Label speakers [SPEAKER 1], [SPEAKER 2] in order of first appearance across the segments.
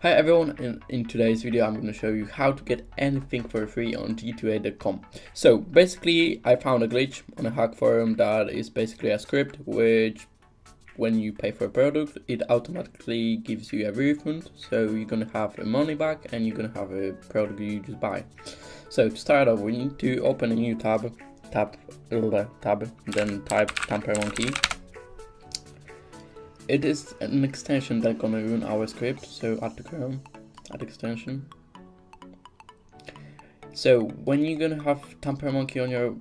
[SPEAKER 1] Hi everyone, in today's video I'm going to show you how to get anything for free on g2a.com. So basically I found a glitch on a hack forum that is basically a script which when you pay for a product it automatically gives you a refund, so you're going to have the money back and you're going to have a product you just buy. So to start off we need to open a new tab, then type TamperMonkey. It is an extension that's gonna run our script, so add to Chrome, add extension. So when you're gonna have TamperMonkey on your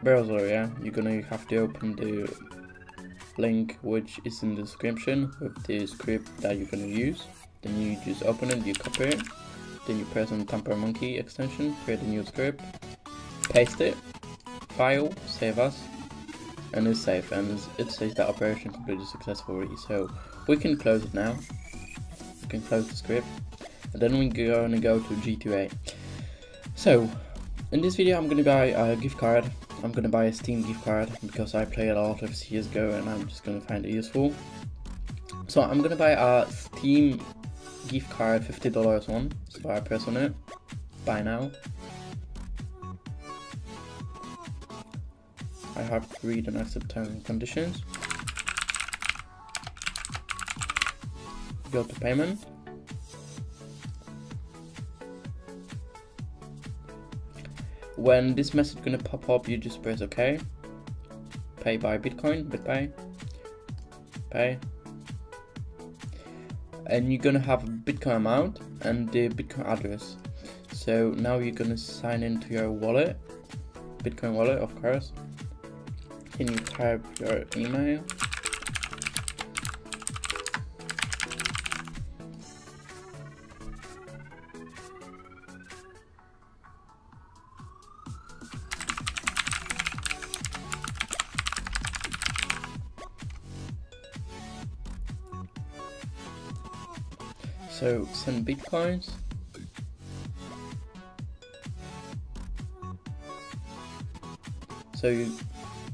[SPEAKER 1] browser, you're gonna have to open the link which is in the description with the script that you're gonna use. Then you just open it, you copy it, then you press on TamperMonkey extension, create a new script, paste it, file, save as, and it's safe, and it says that operation completed successfully. So we can close it now. We can close the script, and then we're gonna go to G2A. So in this video I'm gonna buy a gift card. I'm gonna buy a Steam gift card because I play a lot of CSGO and I'm just gonna find it useful. So I'm gonna buy a Steam gift card, $50 one. So I press on it, buy now. I have to read and accept terms and conditions. Go to payment. When this message gonna pop up, you just press OK. Pay by Bitcoin, BitPay. Pay. And you're gonna have a Bitcoin amount and the Bitcoin address. So now you're gonna sign into your wallet, Bitcoin wallet, of course. Can you type your email? So send Bitcoins. So you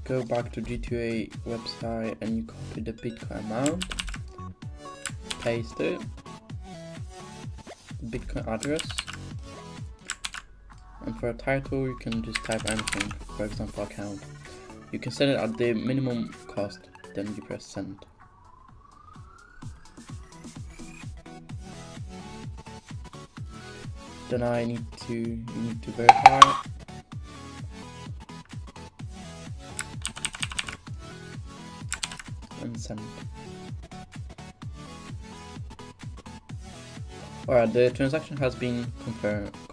[SPEAKER 1] go back to G2A website and you copy the Bitcoin amount, paste it, Bitcoin address, and for a title you can just type anything, for example account. You can set it at the minimum cost, then you press send. Then you need to verify it. And send. Alright, the transaction has been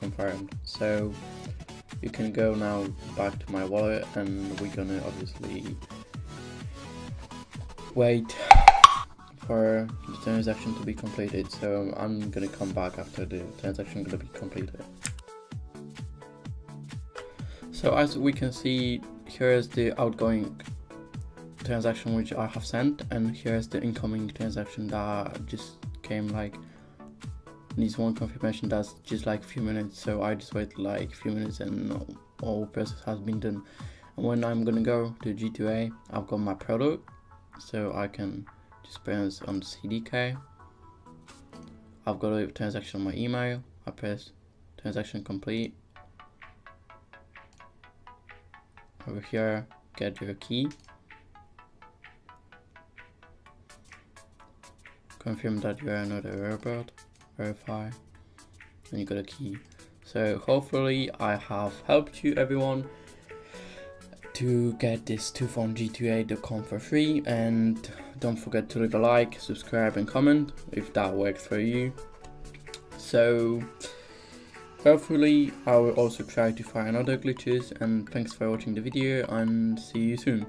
[SPEAKER 1] confirmed, so you can go now back to my wallet and we're gonna obviously wait for the transaction to be completed. So I'm gonna come back after the transaction gonna be completed. So as we can see, here is the outgoing transaction which I have sent, and here's the incoming transaction that just came. Like, needs one confirmation, that's just like a few minutes, so I just wait like a few minutes and all process has been done. And when I'm gonna go to G2A, I've got my product, so I can just press on CDK. I've got a transaction on my email, I press transaction complete. Over here, get your key. Confirm that you are not a robot, verify, and you got a key. So hopefully I have helped you everyone to get this stuff on g2a.com for free, and don't forget to leave a like, subscribe and comment if that works for you. So hopefully I will also try to find other glitches, and thanks for watching the video and see you soon.